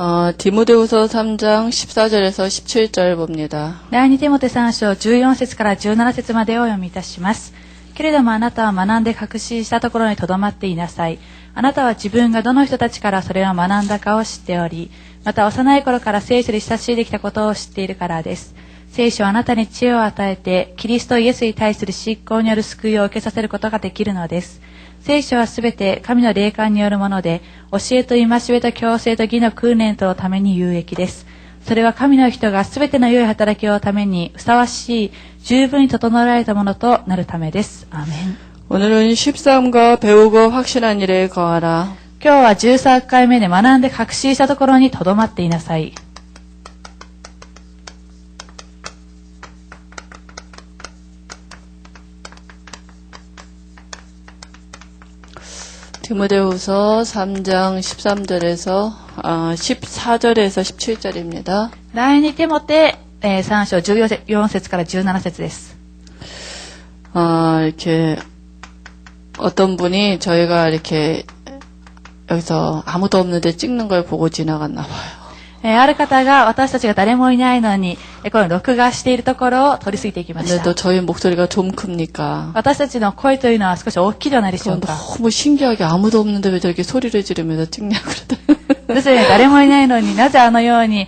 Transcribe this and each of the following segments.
디모데후서 3장 14절에서 17절 봅니다. 第二テモテ3章14節から17節までをお読みいたします。けれどもあなたは学んで確信したところにとどまっていなさい。あなたは自分がどの人たちからそれを学んだかを知っており、また幼い頃から聖書で親しんできたことを知っているからです。聖書はあなたに知恵を与えて、キリストイエスに対する信仰による救いを受けさせることができるのです。聖書はすべて神の霊感によるもので、教えと戒めと強制と義の訓練とのために有益です。それは神の人がすべての良い働きをためにふさわしい、十分に整えられたものとなるためです。アーメン。 오늘은 13과 배우고 확신한 일에 거하라. 今日は13回目で学んで確信したところにとどまっていなさい。디모데후서 3장 13절에서 14절에서 17절입니다. 第二テモテ3章14節から17節です。 이렇게 어떤 분이 저희가 이렇게 여기서 아무도 없는데 찍는 걸 보고 지나갔나 봐요. ある方が私たちが誰もいないのにこの録画しているところを通り過ぎていきまし 근데 た。 또 저희 목소리가 좀 크니까 私たちの声というのは少し大きいではないでしょうか。 너무 신기하게 아무도 없는데 왜 저렇게 소리를 지르면서 찍냐 그러더라고요. ですので誰もいないのになぜあのように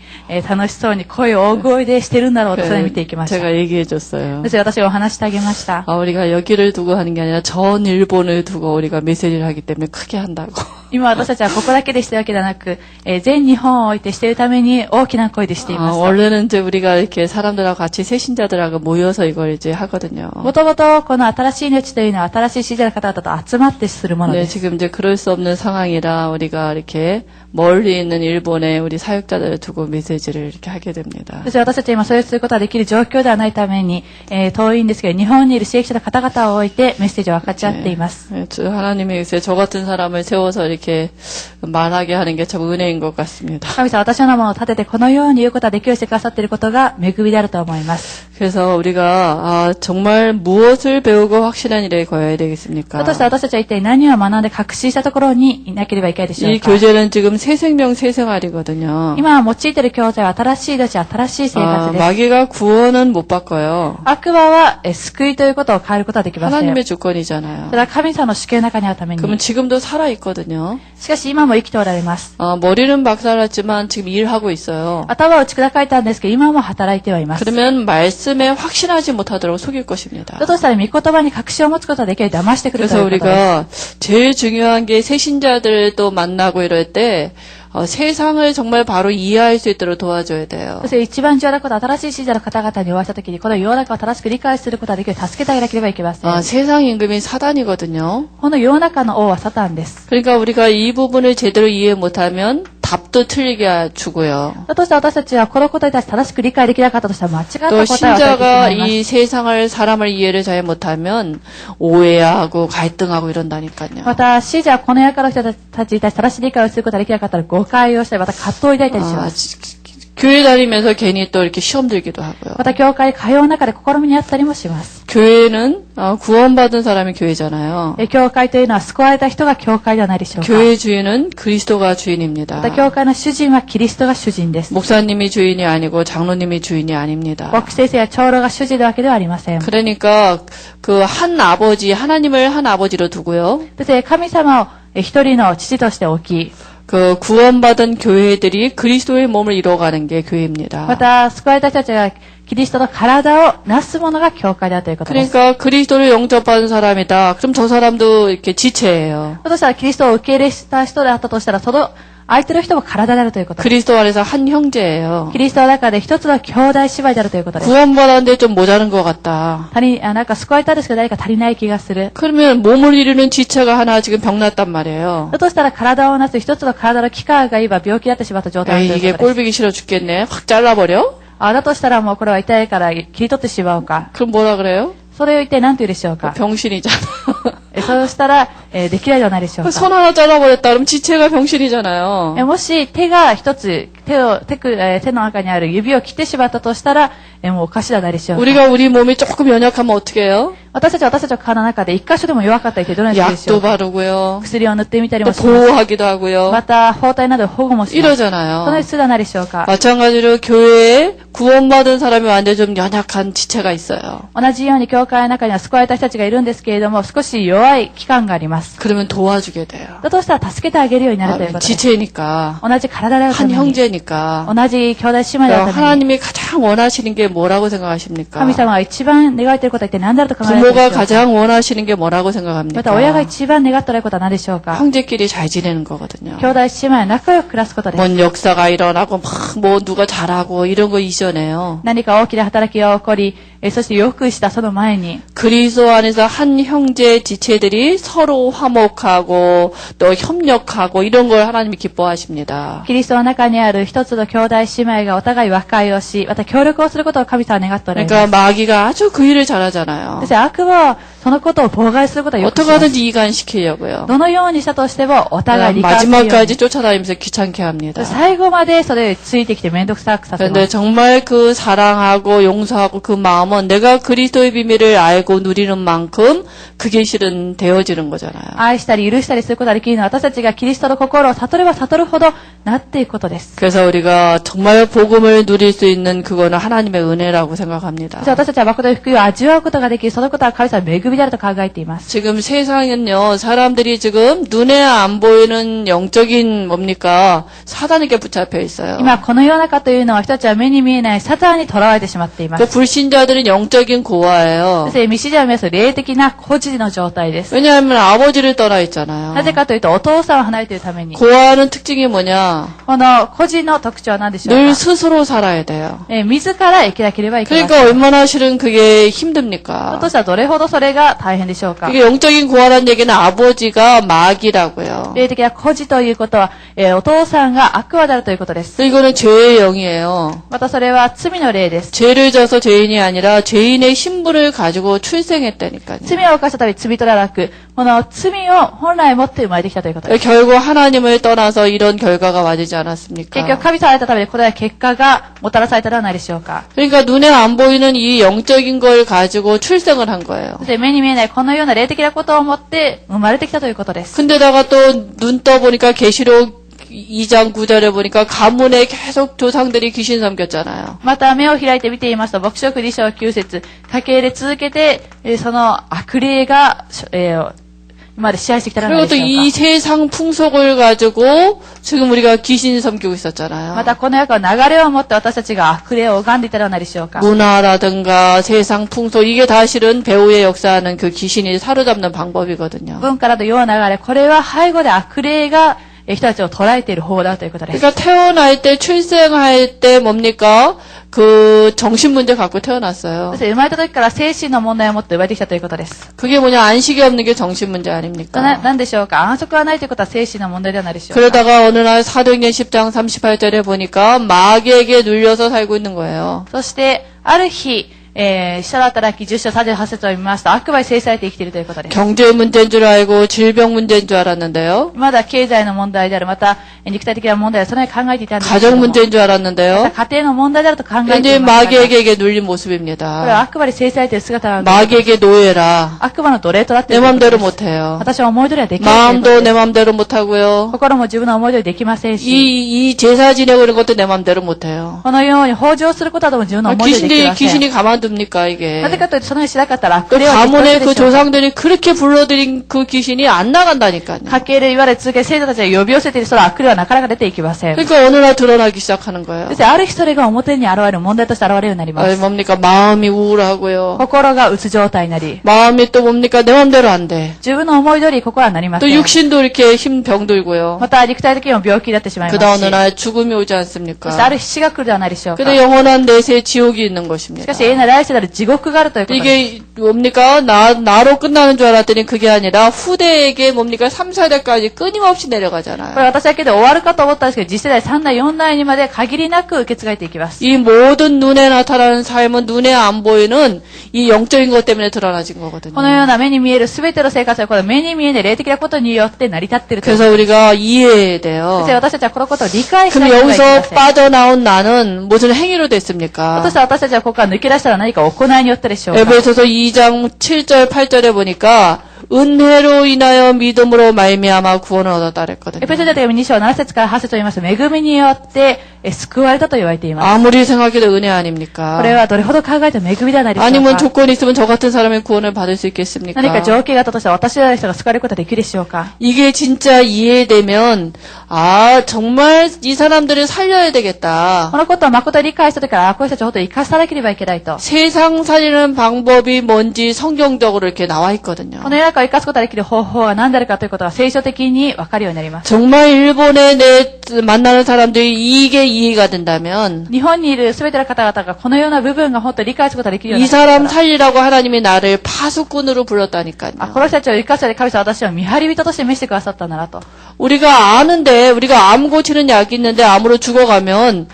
楽しそうに声を大声でしてるんだろうとそれを見ていきました。 제가 얘기해줬어요. ですので私がお話してあげました。 우리가 여기를 두고 하는 게 아니라 전 일본을 두고 우리가 메시지를 하기 때문에 크게 한다고. 今私たちはここだけでしてるわけではなく、全日本を置いてしているために大きな声でしています。 원래는 이제 우리가 이렇게 사람들하고 같이 새신자들하고 모여서 이걸 이제 하거든요. もともとこの新しい命というのは新しい信者の方々と集まってするもの 네, です。 지금 이제 그럴 수 없는 상황이라 우리가 이렇게 멀리 있는 일본에 우리 사역자들을 두고 메시지를 이렇게 하게 됩니다. です私たちは今そういうすることができる状況ではないために、遠いんですけど日本にいる聖役者の方々を置いてメッセージを分かち合っています。 네, 하나님이 요새 저 같은 사람을 세워서 이렇게 말하게 하는 게 참 은혜인 것 같습니다. 神様は私の名前を立ててこのように言うことができるようにしてくださっていることが恵みであると思います。 그래서 우리가 정말 무엇을 배우고 확신한 일에 거해야 되겠습니까? 私たちは一体何を学んで確信したところにいなければいけないでしょう 이 か。 교재는 지금 새 생명 새 생활이거든요. 今用いている教材は新しい命、新しい生活です。 마귀가 구원은 못 바꿔요. 悪魔は救いということを変えることはできません。 하나님의 주권이잖아요. それは神様の主権の中にあるために。 그러면 지금도 살아 있거든요. しかし今も生きておられます。 머리는 박살났지만 지금 일하고 있어요. 頭を打ち砕かれたんですけど今も働いてはいます。 그러면 말씀에 확신하지 못하도록 속일 것입니다. だとしたら御言葉に確信を持つことができる騙してくると 그래서 いうことです。 우리가 제일 중요한 게 새신자들도 만나고 이럴 때 세상을 정말 바로 이해할 수 있도록 도와줘야 돼요. そして一番重要なことは新しい信者の方々にお会いしたときにこの世の中を正しく理解することができるように助けてあげなければいけません。 세상 임금이 사단이거든요. この世の中の王はサタンです。 그러니까 우리가 이 부분을 제대로 이해 못하면 답도 틀리게 주고요. だとして私たちはこのことに対して正しく理解できなかったとしたら間違った答えを 또 与えてしま 신자가 います。 이 세상을 사람을 이해를 잘 못하면 오해하고 갈등하고 이런다니까요. また信者はこの世からの人たちに対して正しい理解をすることができなかったら誤解をしたりまた葛藤を抱いたりします。 교회 다니면서 괜히 또 이렇게 시험 들기도 하고요. また教会に通う中で試みにあったりもします。 교회는 구원받은 사람이 교회잖아요. 教会というのは救われた人が教会ではないでしょうか。 교회 주인은 그리스도가 주인입니다. また教会の主人はキリストが主人です。 목사님이 주인이 아니고 장로님이 주인이 아닙니다. 牧師先生や長老が主人なわけではありません。 그러니까 그 한 아버지, 하나님을 한 아버지로 두고요. そして神様を一人の父として置き、 그 구원받은 교회들이 그리스도의 몸을 이뤄가는 게 교회입니다. また救われた人たちがキリストの体をなすものが教会だということです。 그러니까 그리스도를 영접받은 사람이다. 그럼 저 사람도 이렇게 지체예요. だとしたらキリストを受け入れした人であったとしたら、その相手の人も体であるということです。 그리스도 안에서 한 형제예요. キリストの中で一つの兄弟姉妹であるということです。 구원받았는데 좀 모자란 것 같다. なんか救われたんですけど何か足りない気がする。 그러면 몸을 이루는 지체가 하나 지금 병났단 말이에요. だとしたら体をなす一つの体の器官が今病気になってしまった状態 에이, という 이게 ことです。 꼴보기 싫어 죽겠네. 확 잘라버려? だとしたらもうこれは痛いから切り取ってしまうか。 그럼 뭐라 그래요? それを一体何と言うでしょうか。 병신이잖아. そうしたら、できないではないでしょうか。 손 하나 잘라버렸다 그러면 지체가 병신이잖아요. もし手が一つ、手の中にある指を切ってしまったとしたら、もうおかしいではないでしょうか。 우리가 우리 몸이 조금 연약하면 어떻게 해요? 私たちの体の中で一箇所でも弱かったりってどのようにするでしょ 약도 うか。 바르고요. 薬を塗ってみたり 또 もします。 보호하기도 하고요. また、包帯など保護もします。そのよう 이러잖아요. にするではないでしょうか。 마찬가지로 교회에 구원받은 사람이 완전 좀 연약한 지체가 있어요. 同じように教会の中には救われた人たちがいるんですけれども、少し弱い期間があります。 그러면 도와주게 돼요. だとしたら助けてあげるようになるという 아, ことです。 지체니까 同じ体であるた 한 めに、 형제니까 同じ兄弟姉妹であるために、 하나님이 가장 원하시는 게 뭐라고 생각하십니까? 神様が一番願っていることは一体何だろうと考えられている 부모가 でしょうか。 가장 원하시는 게 뭐라고 また 생각합니까? 親が一番願っておられることは何でしょうか。 형제끼리 잘 지내는 거거든요. 兄弟姉妹は仲良く暮らすことです。 뭔 역사가 일어나고 막 뭐 누가 잘하고 이런 거 이전에요. 何か大きな働きが起こり、そしてよくしたその前に、 그리스도 안에서 한 형제 지체들이 서로 화목하고 또 협력하고 이런 걸 하나님이 기뻐하십니다. キリストの中にある一つの兄弟姉妹がお互い和解をし、また協力をすることを神様は願っておられます。 그러니까 마귀가 아주 그 일을 잘하잖아요. そして悪はそのことを妨害することはよくし 어떻게 ます。 하든지 이간시키려고요. どのようにしたとしてもお互い理解するように。 마지막까지 쫓아다니면서 귀찮게 합니다. 最後までそれをついてきて面倒くさくさせま 그런데 す。 정말 그 사랑하고 용서하고 그 마음은 내가 그리스도의 비밀을 알고 누리는 만큼 그게 실은 되어지는 거잖아요. 愛したり許したりすることができるのは私たちがキリストの心を悟れば悟るほどなっていくことです。 그래서 우리가 정말 복음을 누릴 수 있는 그거는 하나님의 은혜라고 생각합니다. そして私たちは誠に福音を味わうことができる、そのことは神様の恵みであると考えています。 지금 세상은요, 사람들이 지금 눈에 안 보이는 영적인 뭡니까? 사단에게 붙잡혀 있어요. 今この世の中というのは人たちは目に見えないサタンに囚われてしまっていま 그 す。 불신자들은 영적인 そ 고아예요. して未信者を見ますと霊的な孤児の状態です。 왜냐하면 아버지를 떠나 있잖아요. なぜかというとお父さんを離れているために。 고아는 특징이 뭐냐? この孤児の特徴は何でしょう 늘 か。 스스로 살아야 돼요. 自ら生きなければいけません。 그러니까 얼마나 실은 그게 だ 힘듭니까? としたらどれほどそれが大変でしょうか。 이게 영적인 고아라는 얘기는 아버지가 마귀라고요. 霊的な孤児ということは、お父さんが悪魔であるということです。 이거는 죄의 영이에요. またそれは罪の霊です。 죄를 져서 죄인이 아니라 죄인의 신분을 가지고 출생했다니까요. 罪を犯したため罪とらなく、この罪を本来持って生まれてきたということです。 결국 하나님을 떠나서 이런 결과가 맞지 않았습니까? 結局神様を得たためにこれは結果がもたらされたではないでしょうか。 그러니까 눈에 안 보이는 이 영적인 걸 가지고 출생을 한 거예요. そして目に見えないこのような霊的なことを持って生まれてきたということです。 근데다가 또 눈 떠보니까 계시록 2장 9절에 보니까 가문에 계속 조상들이 귀신 섬겼잖아요. また目を開いて見ていますと、牧師2章9節、家系で続けて、その悪霊が、今まで支配してきたので 그리고 しょ 또 う 이 세상 풍속을 가지고 지금 우리가 귀신 섬기고 か。 있었잖아요. またこの世の流れを持って私たちが悪霊を拝んでいたのではないでしょうか。 문화라든가 세상 풍속 이게 다 실은 배후에 역사하는 그 귀신이 사로잡는 방법이거든요. 文化など世の流れ、これは背後で悪霊が人たちを捉えている方だということです。 그러니까 태어날 때 출생할 때 뭡니까? 그 정신 문제 갖고 そ 태어났어요. して生まれた時から精神の問題を持って生まれてきたということです。 그게 뭐냐? 안식이 없는 게 정신 문제 な 아닙니까? 何でしょうか。安息はないということは精神の問題ではないでしょうか。 그러다가 어느 날 사도행전 10장 38절에 보니까 마귀에게 눌려서 살고 있는 거예요. そして、ある日、使者の働き10章38節を見ますと、悪魔に制されて生きているということです。 경제 문제인 줄 알고 질병 문제인 줄 알았는데요. まだ経済の問題である、また肉体的な問題でそのように考えていたんですけ 가정 ども、 문제인 줄 ま 알았는데요. た家庭の問題であると考えてい 이제 ましたが、 마귀에게 눌린 これは 모습입니다. 悪魔に制されている姿なので、 마귀에게 노예라. 悪魔の奴隷となってい 내 るということ 맘대로 です。 못해요. 私は思い通りはできないということ 마음도 で 내 す。 맘대로 못하고요. 心も自分の思い通りできませんし、 이 제사 지내고 이런 것도 내 맘대로 못해요. このように法事をすることはでも自分の思い通りできません。 귀신이 가만둡니까 이게? なぜかというと、そのようにしなかったら悪 그 霊を実行す 가문의 る 그 でしょうか。 조상들이 그렇게 불러들인 그 귀신이 안 나간다니까요. 家系で言われ続ける生徒たちが呼び寄せているその悪霊はなかなか出ていきません。 그러니까 어느 날 드러나기 시작하는 거예요. そしてある日それが表に現れる問題として現れるようになりま 아니, す。 뭡니까? 마음이 우울하고요. 心がうつ状態になり、 마음이 또 뭡니까? 내 맘대로 안 돼. 自分の思い通り心はなりませ 또 ん。 육신도 이렇게 힘병 들고요. また肉体的にも病気になってしまいま 그다 す 어느 し、 날 죽음이 오지 そしてあ 않습니까? る日死が来るではないでしょうか。 근데 영원한 내세에 지옥이 있는 し 것입니다. かし永遠な来世なる地獄があるということです。 이게 뭡니까? 나로 끝나는 줄 알았더니 그게 아니라 후대에게 뭡니까? 3, 4대까지 끊임없이 これ 내려가잖아요. 私だけで終わるかと思ったんですけど、次世代3代4代にまで限りなく受け継がれていきます。 이 모든 눈에 나타나는 삶은 눈에 안 보이는 이 영적인 것 때문에 드러나진 この 거거든요. ような目に見える全ての生活はこれ目に見えない霊的なことによって成り立っているということ 그래서 です。 우리가 이해해야 そ 돼요. して私たちはこのことを理解しな 그럼 ければいけま 여기서 せん。 빠져나온 나는 무슨 행위로 됐습니까? そして私たちはここから抜け出したら何か行いによってでしょうか。 에베소서 2장 7절 8절에 보니까 은혜로 인하여 믿음으로 말미암아 구원을 얻었다 エ 그랬거든요. ペソビト2章7節から8節を言いますと、恵みによって救われたと言われています。 아무리 생각해도 은혜 これ 아닙니까? はどれほど考えても恵みではないでしょう 아니면 か。 조건이 있으면 저 같은 사람이 구원을 받을 수 何か 있겠습니까? 条件があったとしたら私の人が救われることができるでしょうか。 이게 진짜 이해되면 정말 이 사람들을 살려야 되겠다. このことを誠に理解したときから、こういう人たちを本当に生かさなければいけないと。 세상 살리는 방법이 뭔지 성경적으로 이렇게 나와 있거든요. この世の中を生かすことができる方法が何であるかということが聖書的に分かるようになります。 정말 일본에 내 만나는 사람들이 이게 이해가 된다면 日本にいる全ての方々がこのような部分が本当に理解することができるように 이 なり 사람 ますから。 살리라고 하나님이 나를 파수꾼으로 불렀다니까요. この人たちを生かすように神様は私を見張り人として召してくださったんだなと。 우리가 아는데 우리가 암 고치는 약이 있는데 암으로 죽어가면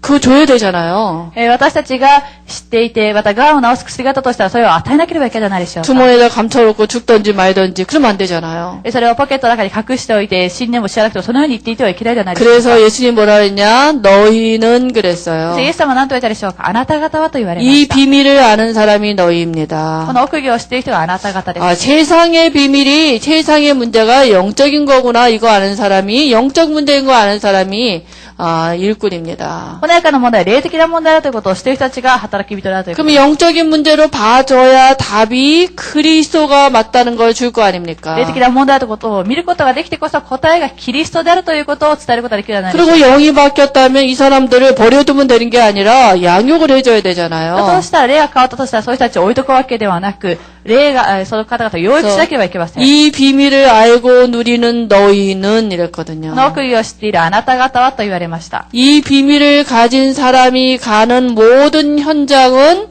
그거 줘야 되잖아요. 私たちが知っていて、また癌を治す薬があったとしたらそれを与えなければいけないでしょうか。 주머니에다 감춰놓고 죽든지 말든지 그러면 안 되잖아요. それをポケットの中に隠しておいて、死んでも知らなくてもそのように言っていてはいけないではないでしょうか。 그래서 예수님 뭐라 했냐? 너희는 そ 그랬어요. してイエス様は何と言ったでしょうか。あなた方はと言われま 이 した。 비밀을 아는 사람이 こ 너희입니다. の奥義を知っている人があなた方です。 세상의 비밀이 세상의 문제가 영적인 거구나 이거 아는 사람이 영적 문제인 거 아는 사람이 일꾼입니다. この中の問題は霊的な問題だということを知っている人たちが働き人だということ 그럼 영적인 문제로 봐줘야 답이 그리스도가 맞다는 걸 줄 거 아닙니까? 霊的な問題だということを見ることができてこそ答えがキリストであるということを伝えることができるようになります。 그리고 영이 바뀌었다면 이 사람들을 버려두면 되는 게 아니라 양육을 해줘야 되잖아요. そうしたら霊が変わったとしたらそういう人たちを置いとくわけではなく、霊がその方々を養育しなければいけません。 이 비밀을 알고 누리는 너희는 이랬거든요. この奥義を知っているあなた方はと言われました。 이 비밀을 가진 사람이 가는 모든 현장은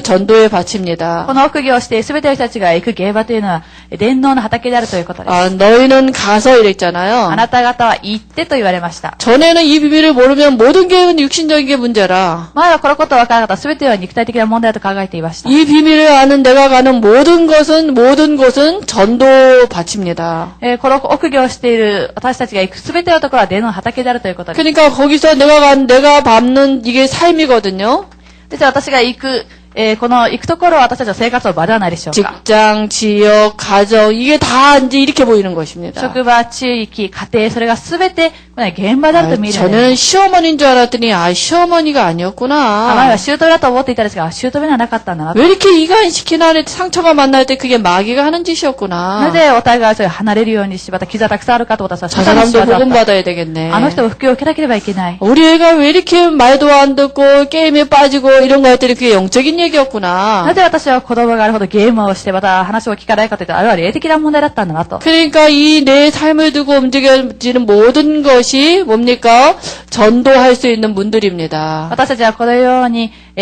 전도에 바칩니다. この奥義をして全ての人たちが行く現場というのは伝道の畑であるということです。 너희는 가서 이랬잖아요. あなた方は行ってと言われました。 전에는 이 비밀을 모르면 모든 게 육신적인 게 문제라. 前はこのことを分からなかった全ては肉体的な問題だと考えていました。 이 비밀을 아는 내가 가는 모든 곳은 전도 바칩니다. この奥義をしている私たちが行く全てのところは伝道の畑であるということです。 그러니까 거기서 내가 밟는 이게 삶이거든요. ですから私が行く、この行くところは私たちの生活の場ではないでしょうか。 직장, 지역, 가정 이게 다 이제 이렇게 보이는 것입니다. 職場、地域、家庭、それが全て現場だと見えるようになり 저는 ます。 시어머니인 줄 알았더니 시어머니가 前 아니었구나. は姑だと思っていたんですが、姑ではなかったんだなと。 왜 이렇게 이간시키나 상처가 만날 때 그게 마귀가 하는 な 짓이었구나. ぜお互いそれ離れるようにし、また傷がたくさんあるかと思ったら、 저 サタンの仕 사람도 業だった。 복음받아야 되겠네. あの人も福を受けなければいけない。 우리 애가 왜 이렇게 말도 안 듣고 게임에 빠지고 이런 거 할 때 그게 영적인 얘기였구나. なぜ私は子供があるほどゲームをしてまた話を聞かないかというと、あれは霊的な問題だったんだなと。 그러니까 이 내 삶을 두고 움직여지는 모든 것이 뭡니까? 전도할 수 있는 문들입니다. 私たちはこのように、見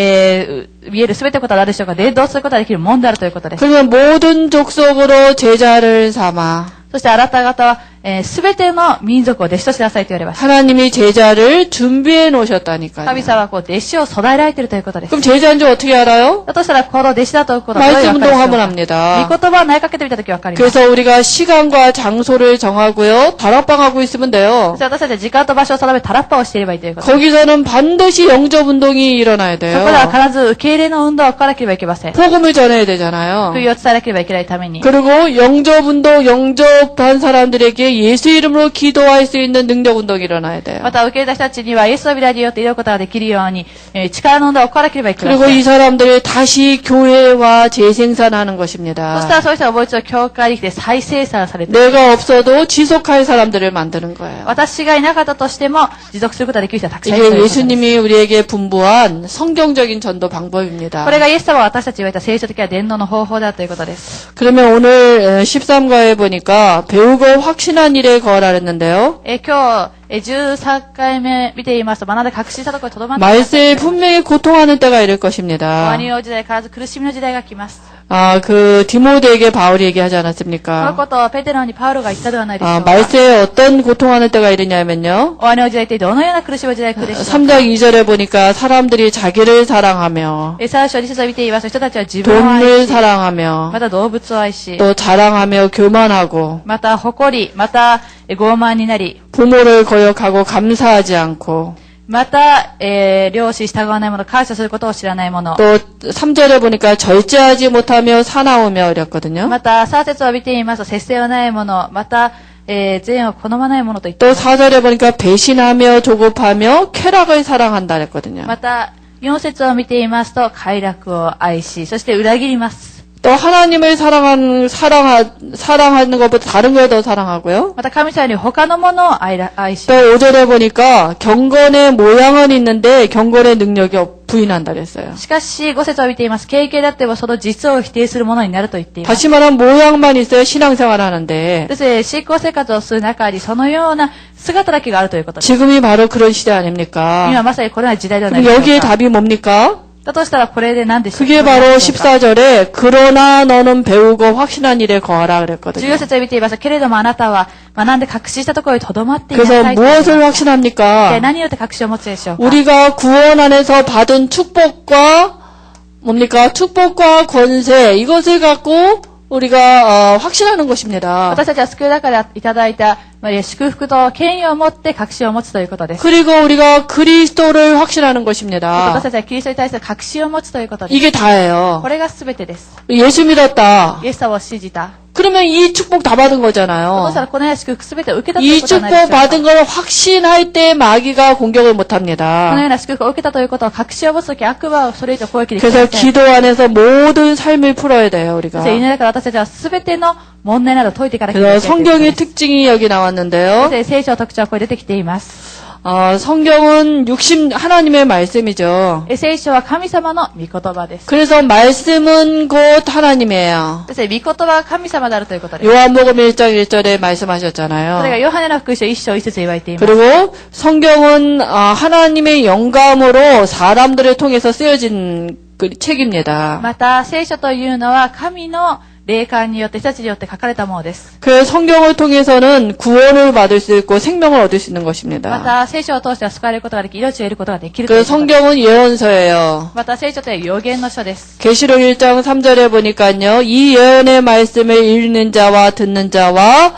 える全てのことは何でしょうか。伝道することができるもんであるということです。 그러면 모든 족속으로 제자를 삼아 そしてあなた方は、全ての民族を弟子としなさいと言われました。 하나님이 제자를 준비해 놓으셨다니까요. 神様はこう弟子を備えられているということです。 그럼 제자인지 어떻게 알아요? だとしたら、この弟子だということはどういう 말씀 わかり 운동하면 でしょうか。 합니다. 御言葉を投げかけてみたときわかります。 그래서 우리가 시간과 장소를 정하고요. 다락방하고 있으면 돼요. そして私たちは時間と場所を定めタラッパをしていればいいということ。 거기서는 반드시 영접 운동이 일어나야 そこで 돼요. は必ず受け入れの運動を起こらなければいけません。 복음을 전해야 되잖아요. 福音を伝えなければいけないために。 그리고 영접 운동, 영접한 사람들에게 예수 이름으로 기도할 수 있는 능력 운동이 일어나야 돼요. また受け入れた人たちにはイエスの皆によって祈ることができるように、力の運動を起こらなければいけません。 그리고 이 사람들을 다시 교회와 재생산하는 そした 것입니다. らそういう人がもう一度教会に来て再生産されて、 내가 없어도 지속할 사람들을 만드는 거예요. 私がいなかったとしても持続することができる人はたくさんいる 이게 ということです。 예수님이 우리에게 분부한 성경적인 전도 방법입니다. これがイエス様は私たちに言われた聖書的な伝道の方法だということです。 그러면 오늘 13과에 보니까 배우고 확신하는 확신한 일에 거하라 했는데요. 今日、13回目見ていますと、学んで確信したところにとどまっています。 말세에 분명히 고통하는 때가 이를 終わ 것입니다. りの時代、必ず苦しみの時代が来ます。 디모데에게 바울이 얘기하지 この 않았습니까? ことをペテロにパウロが言ったではないでしょうか。 말세에 어떤 고통하는 때가 이르냐면요. 終わりの時代ってどのような苦しみの時代が来るでしょうか。 3장 2절에 보니까 사람들이 자기를 사랑하며 最初、2節を見ていますと、人たちは自分を 돈을 愛し、 사랑하며 また動物を愛し、 또 자랑하며 교만하고 また誇り、また傲慢になり、 부모를 거역하고 감사하지 않고 また、良心従わない者、感謝することを知らない者。 또 3절에 보니까 절제하지 못하며 사나우며 이랬거든요. また、3節を見ていますと、節制はない者、また、善を好まない者と言ってい 또 ます。 4절에 보니까 배신하며 조급하며 쾌락을 사랑한다 그랬거든요. また、4節を見ていますと、快楽を愛し、そして裏切ります。 또 하나님을 사랑하는 것보다 다른 걸 더 사랑하고요. また、神様に他のものを愛し 또 5절에 보니까 경건의 모양은 있는데 경건의 능력이 부인한다 그랬어요. しかし、5節を見ています。経験であってもその実を否定するものになると言っています。 다시 말하면 모양만 있어요. 신앙생활을 하는데. ですので、信仰生活をする中にそのような姿だけがあるということです。 지금이 바로 그런 시대 아닙니까? 今まさにこれは時代ではない 그럼 でしょう 여기에 か。 답이 뭡니까? だとしたらこれで何でしょうか。 그게 바로 14절에 그러나 너는 배우고 확신한 일에 거하라 그랬거든요. 14節を見ています。けれどもあなたは学んで確信したところに留まっていな 그래서 さい。 무엇을 一体 확신합니까? 何によって確信を持つでしょうか。 우리가 구원 안에서 받은 축복과 뭡니까? 축복과 권세 이것을 갖고 우리가 확신하는 것입니다. 私たちは救いの中でいただいた祝福と権威を持って確信を持つということです。 그리고 우리가 그리스도를 확신하는 私 것입니다. たちはキリストに対する確信を持つということです。 이게 다예요. これが全てです。 예수 믿었다. イエス様を信じた。 그러면 이 축복 다 받은 そした 거잖아요. らこのような祝福全てを受けたとい 이 うことはないで 축복 しょうか。 받은 걸 확신할 때 마귀가 공격을 못 このよ 합니다. うな祝福を受けたということを確信を持つとき悪魔はそれ以上攻撃できま 그래서 せん。 기도 안에서 모든 삶을 풀어야 돼요, そ 우리가. して祈りから私たちは全ての問題などを解いていかなきゃいけない 그래서 ということ 성경의 です。 특징이 여기 そし 나왔는데요. て聖書の特徴はこれ出てきています。 성경은 하나님의 말씀이죠. 聖書は神様の御言葉です。 그래서 말씀은 곧 하나님이에요. そして御言葉は神様であるということです。 요한복음 1장 1절에 それが 말씀하셨잖아요. ヨハネの福音書1章1節に言われています。 그리고 성경은 하나님의 영감으로 사람들을 통해서 쓰여진 그 책입니다. また、聖書というのは神の霊感によって、人たちによって書かれたものです。 그 성경을 통해서는 구원을 받을 수 있고 생명을 얻을 수 있는 ま 것입니다. た、聖書を通しては救われることができ、命を得ることができるとい 그 うことです。 성경은 예언서예요. また、聖書という予言の書です。 계시록 1장 3절에 보니까요. 이 예언의 말씀을 읽는 자와 듣는 자와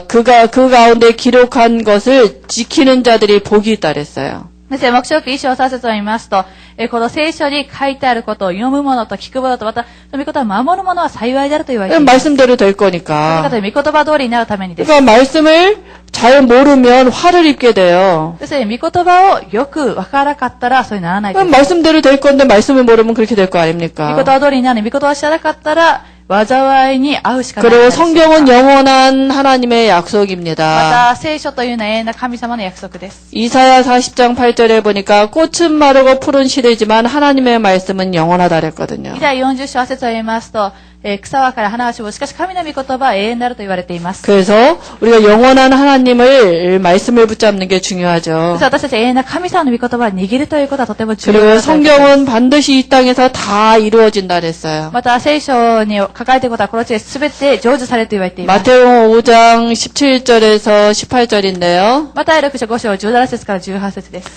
그 가운데 기록한 것을 지키는 자들이 복이 있다 그랬어요. ですから、黙示録1章3節を見ますと、この聖書に書いてあることを読む者と聞く者と、また、その御言葉を守る者は幸いであると言われています。 말씀대로 될 なぜか 거니까. というと、御言葉通りになるためにです。 그러니까 말씀을 잘 모르면 화를 입게 돼요. ですので、御言葉をよくわからなかったら、そうにならないです。 그럼 말씀대로 될 건데 말씀을 모르면 그렇게 될 거 御 아닙니까? 言葉通りになるのに、御言葉を知らなかったら、災いに遭うしかない。 그리고 ま 성경은 영원한 하나님의 약속입니다. た、聖書というのは永遠な神様の約束です。 이사야 40장 8절에 보니까 꽃은 마르고 풀은 시들지만 하나님의 말씀은 영원하다 그랬거든요. 以来40章8節を言いますと、草はから花はしぼ、しかし神の御言葉は永遠であると言われています。 그래서 우리가 영원한 하나님을 말씀을 붙잡는 게 중요하죠. 私たちは永遠な神様の御言葉を握るということはとても重要 그리고 だということです。 성경은 반드시 이 땅에서 다 이루어진다 그랬어요. また、聖書に書かれていることはこの地で全て成就されると言われています。 마태복음 5장 17절에서 18절인데요. また、6章5章17節から18節です。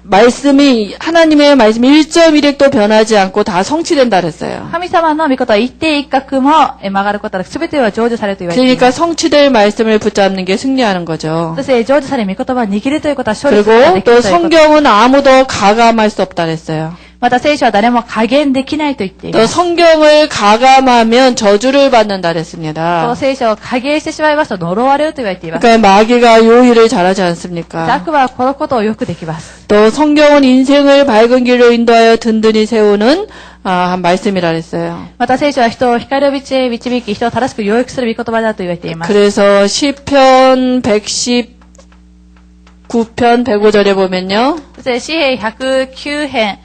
말씀이 하나님의 말씀이 1.1획도 변하지 않고 다 성취된다 그랬어요. 神様の御言葉は一点一角も曲がることなく全ては成就されると言われています。 그러니까 성취될 말씀을 붙잡는 게 승리하는 거죠. そして成就される御言葉を握るということは勝利することがで 그리고 きる 또 ということです。 성경은 아무도 가감할 수 없다 그랬어요. また聖書は誰も加減できないと言ってい 또 ます。 성경을 가감하면 저주를 받는다 この 그랬습니다. 聖書を加減してしまいますと呪われると言われています。 그러니까 마귀가 요일을 잘하지 않습니까? 悪魔はこのことをよくできます。 또 성경은 인생을 밝은 길로 인도하여 든든히 세우는 한 말씀이라 그랬어요. また聖書は人を光の道へ導き、人を正しく養育する御言葉だと言われています。 그래서 시편 119편 105절에 보면요. そして詩篇109編、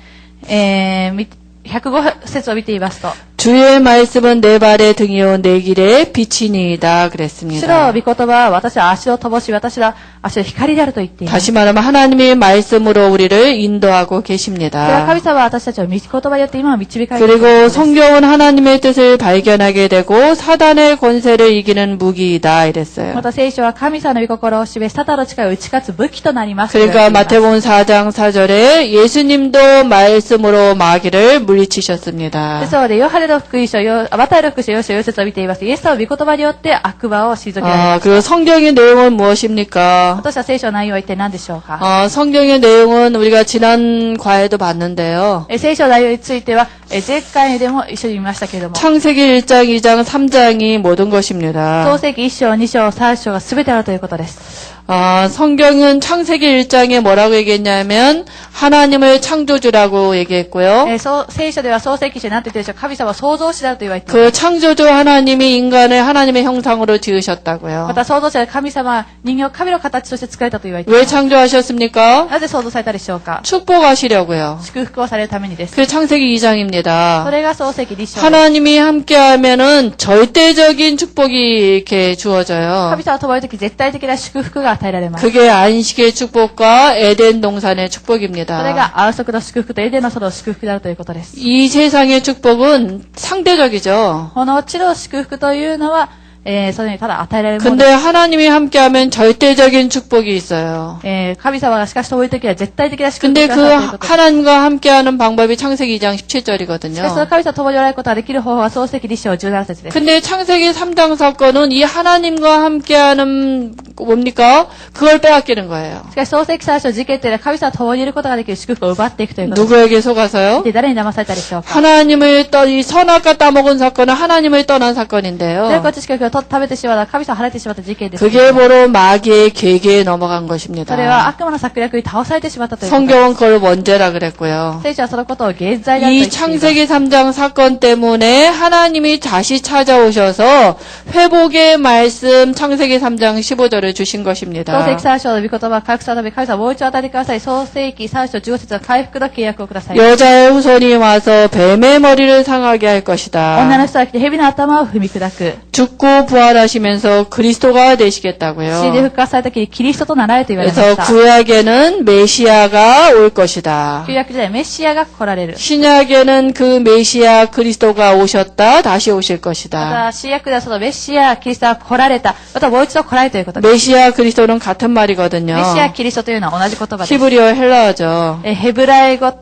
105節を見ていますと、 주의 말씀은 내 발의 등이요 내 길의 빛이니이다 主の 그랬습니다. 御言葉は私は足を灯し、私は足の光であると言っています。 다시 말하면 하나님의 말씀으로 우리를 인도하고 では 계십니다. 神様は私たちを御言葉によって今を導かれているというこ 그리고 とです。 성경은 하나님의 뜻을 발견하게 되고 사단의 권세를 이기는 무기이다 ま 이랬어요. た聖書は神様の御心を示し、サタンの力を打ち勝つ武器となります。 그러니까 마태복음 4장 4절에 예수님도 말씀으로 마귀를 물리치셨습니다. ですので、ヨハネの福音書、マタイの福音書4章4節を見ています。イエス様は御言葉によって悪魔を退けられました。 그리고 성경의 내용은 무엇입니까? 私は聖書の内容は一体何でしょうか。 성경의 내용은 우리가 지난 과에도 봤는데요. 聖書の内容については、前回でも一緒に見ましたけれども、 창세기 1장, 2장, 3장이 모든 것입니다. 創世記1章、2章、3章が全てあるということです。 성경은 창세기 1장에 뭐라고 얘기했냐면 하나님을 창조주라고 얘기했고요. 聖書では創世記書に何て言ってるでしょうか。神様は創造主だと言われています。 그 창조주 하나님이 인간을 하나님의 형상으로 지으셨다고요. また創造者で神様は人間を神の形として作られたと言われてい 왜 ます。 창조하셨습니까? なぜ創造されたでしょうか。 축복하시려고요. 祝福をされるためにです。 그 창세기 2장입니다. それが創世記2章。 하나님이 함께하면은 절대적인 축복이 이렇게 주어져요. 神様と共にいるとき絶対的な祝福が与えられます。 그게 안식의 축복과 에덴 동산의 それ 축복입니다. が安息の祝福とエデンの園の祝福であるということです。 이 세상의 축복은 상대적이죠. この地の祝福というのは、それにただ与えられるもの 근데 です。 하나님이 함께하면 절대적인 축복이 있어요. 神様がしかし共にいるときは絶対的な祝福 근데 が 그 与えられるということです。 하나님과 함께하는 방법이 창세기 2장 しかしその 17절이거든요. 神様と共におられることができる方法は創世記2章17節です。 근데 창세기 3장 사건은 이 하나님과 함께하는 뭡니까? 그걸 빼앗기는 거예요. しかし創世記3章事件というのは神様と共にいることができる祝福を奪っていくということです。 누구에게 속아서요? で、誰に騙されたでしょうか。 하나님을 이 선악과 따먹은 사건은 하나님을 떠난 善 사건인데요. 悪知識を食べてしまった神様を離れてしまった事件です。 그게 바로 마귀의 계계에 넘어간 それは 것입니다. 悪魔の策略に倒されてしまったということです。 성경은 그걸 원죄라 그랬고요. 聖書はそのことを現在であると言 이 っています。 창세기 3장 사건 때문에 하나님이 다시 찾아오셔서 회복의 말씀 창세기 3장 15절을 주신 創世 것입니다. 記3章の御言葉を回復するため、神様はもう一度与えてください。創世記3章15節の回復の契約をください。 여자의 후손이 와서 뱀의 머리를 상하게 할 女の 것이다. 人は来て蛇の頭を踏み砕く。 죽고 부활하시면서 그리스도가 死んで 되시겠다고요. 復活された時にキリストとなられると言われま 그래서 した。 구약에는 메시아가 올 것이다. 旧約時代メシアが来られる。 신약에는 그 메시아 그리스도가 오셨다. 다시 오실 ま 것이다. た、新約ではそのメシア、キリストは来られた。またもう一度来られるということです。 메시아 그리스도는 같은 말이거든요. メシア、キリストというのは同じ言葉です。 히브리어 헬라어죠. ヘブライ語、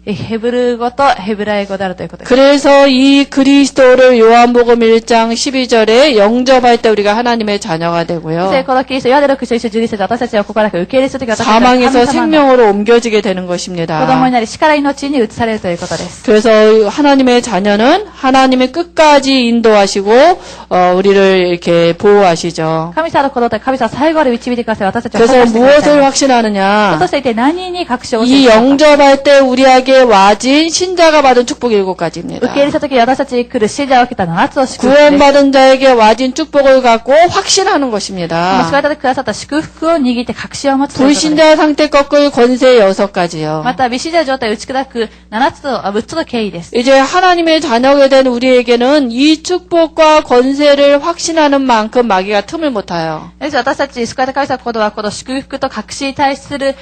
ヘブル語とヘブライ語であるということです。 그래서 이 그리스도를 요한복음 1장 12절에 영접할 때 우리가 하나님의 자녀가 そして 되고요. このキリスト、ヨハネ6章1章12節私たちはここから受け入れするとき私たちは 사망에서 神様の 생명으로 옮겨지게 되는 子供 것입니다. になり死から命に移されるということです。 그래서 하나님의 자녀는 하나님의 끝까지 인도하시고 우리를 이렇게 보호하시죠. 神様の子供と神様は最後まで導いてください。私たちを保 그래서 護してくださ 무엇을 い。 확신하느냐? そして一体何に確証をす 이 るのか。 영접할 때 우리에게 와진 신자가 받은 축복 7가지입니다. 受け入れしたときに私たちに来る信者を受けた7つの祝福です。 구원받은 자에게 와진 축복을 갖고 확신하는 救わ 것입니다. れてくださった祝福を握って確信を持つということです。 불신자 상태 꺾을 권세 6가지요. また、未信者の状態を打ち砕く6つの経緯です。 이제 하나님의 자녀가 된 우리에게는 이 축복과 권세를 확신하는 만큼 마귀가 틈을 못 타요. です私たち、救われた神様のことは、この祝福と確信に対する、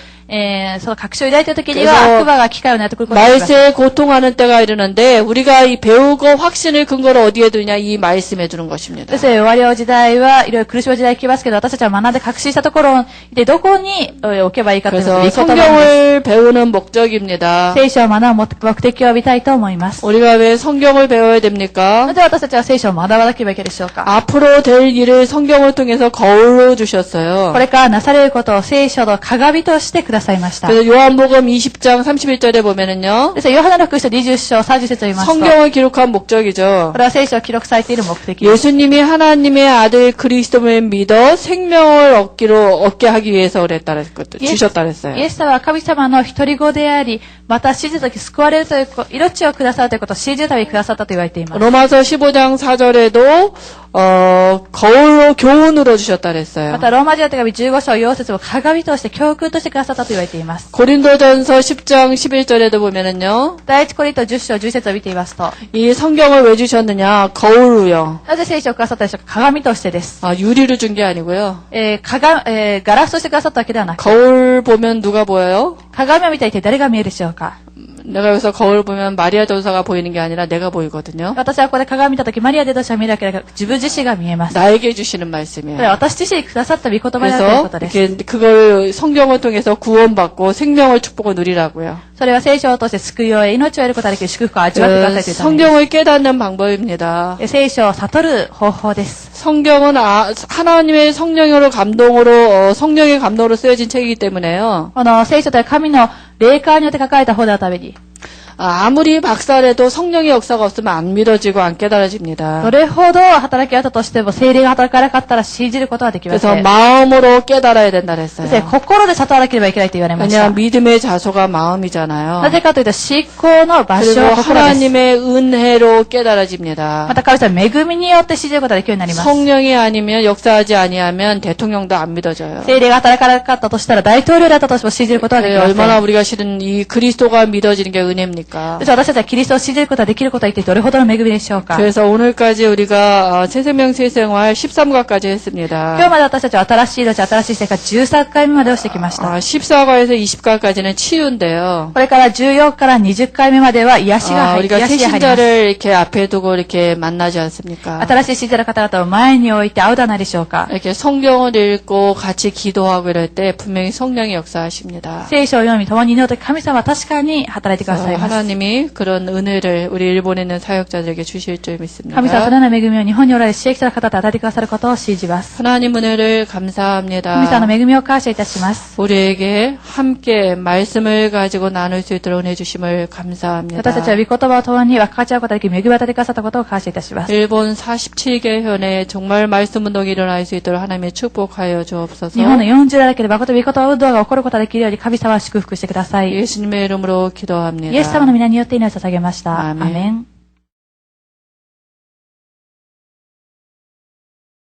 その確信を抱いているときには、 그래서 悪魔が機会を狙ってくることがあります。 말세에 고통하는 때가 이르는데 우리가 이 배우고 확신을 근거로 어디에 두냐 이 말씀에 두는 것입니다. ですね、終わりの時代は、いろいろ苦しむ時代来ますけど、私たちは学んで確信したところで、どこに置けばいいかというのを 그래서 見言葉なんです。 성경을 배우는 목적입니다. 聖書を学ぶ目的を見たいと思います。 우리가 왜 성경을 배워야 な 됩니까? ぜ私たちは聖書を学ばなければいけないでしょうか。 앞으로 될 일을 성경을 통해서 거울로 주셨어요. これからなされることを聖書の鏡としてくださいました。 그래서 요한복음 20장 31절에 보면은요. ですね、ヨハネの福音書20章30節を言いますと、 성경을 기록한 목적이죠. これは聖書を記録されている目的です。 예수님이 하나님의 아들 그리스도를 믿어 생명을 얻게 하기 위해서 그랬다 그랬거든요. 주셨다 イ 그랬어요. エス様は神様の一人子であり、また信じたとき救われるという命をくださるということを信じるためにくださったと言われています。 로마서 15장 4절에도 거울로 교훈으로 주셨다 ま 그랬어요. た、ローマ人の手紙15章4節を鏡として教訓としてくださったと言われています。 고린도전서 10장 11절에도 보면은요. 第一コリント10章10節を見ていますと、 이 성경을 왜 주셨느냐? 거울로요. なぜ聖書をくださったでしょうか。鏡としてです。 유리로 준 게 아니고요. ガラスとしてくださったわけではなく、 거울 보면 누가 보여요? 鏡を見たいて誰が見えるでしょうか。 내가 여기서 거울 보면 마리아 전사가 보이는 게 아니라 내가 보이거든요. 私はここで鏡見たとき、マリアでとしては見えるわけだから、自分自身が見えます。 나에게 주시는 これは 말씀이에요. 私自身にくださった御言葉だというこ 그래서 とです。 이렇게 그걸 성경을 통해서 구원받고 생명을 축복을 누리라고요. それは聖書を通して救いを得、命を得ることができる祝福を味わってくださいというために。 성경을 깨닫는 방법입니다. 聖書を悟る方法です。 성경은 하나님의 성령으로 감동으로 성령의 감동으로 쓰여진 책이기 때문에요. この聖書という神の霊感によって書かれた本であるために、 아무리 박살해도 성령의 역사가 없으면 안 믿어지고 안 깨달아집니다. どれほど働きあったとしても聖霊が働かなかったら信じることはできませ 그래서 ん。 마음으로 깨달아야 된다 そして 그랬어요. 心で悟らなければいけないと言われまし 왜냐 た。 믿음의 자소가 마음이잖아요. なぜかというと、信仰の場所 그리고 は心です。 하나님의 은혜로 깨달아집니다. また神様の恵みによって信じることができるようになります。 성령이 아니면 역사하지 아니하면 대통령도 안 믿어져요. 聖霊が働かなかったとしたら、大統領だったとしても信じることはできません。 얼마나 우리가 실은 이 그리스도가 믿어지는 게 은혜입니까? そして私たちはキリストを信じることができることは一体どれほどの恵みでしょうか。 그래서 오늘까지 우리가 새생명 새생활 13과까지 今日 했습니다. まで私たちは新しい命、新しい生活13回目までをしてきました。 14과에서 20과까지는 치유인데요. これから14から20回目までは癒しが入り、 우리가 癒 새 しが入ります。 신자를 이렇게 앞에 두고 이렇게 만나지 않습니까? 新しい信者の方々を前に置いて会うではないでしょうか。 이렇게 성경을 읽고 같이 기도하고 이럴 때 분명히 성령이 역사하십니다. 聖書を読み、共に祈るとき神様は確かに働いてくださいます。 하나님이 그런 은혜를 우리 일본에 있는 사역자들에게 주실 줄 믿습니다. 神様はそのような恵みを日本におられる刺激者の方々与えてくださることを信じます。 하나님 은혜를 神 감사합니다. 様の恵みを感謝いたします。 우리에게 함께 말씀을 가지고 나눌 수 있도록 은혜 주심을 私 감사합니다. たちは御言葉を共に分かち合うことができる恵みを与えてくださったことを感謝いたします。 일본 47개 현에 정말 말씀 운동이 일어날 수 있도록 하나님의 축복하여 주옵소서. 日本の40代だけで誠御言葉運動が起こることができるように神様は祝福してください。 예수님의 이름으로 기도합니다. イエス様の皆によって祈りを捧げました。アアーメンーメン。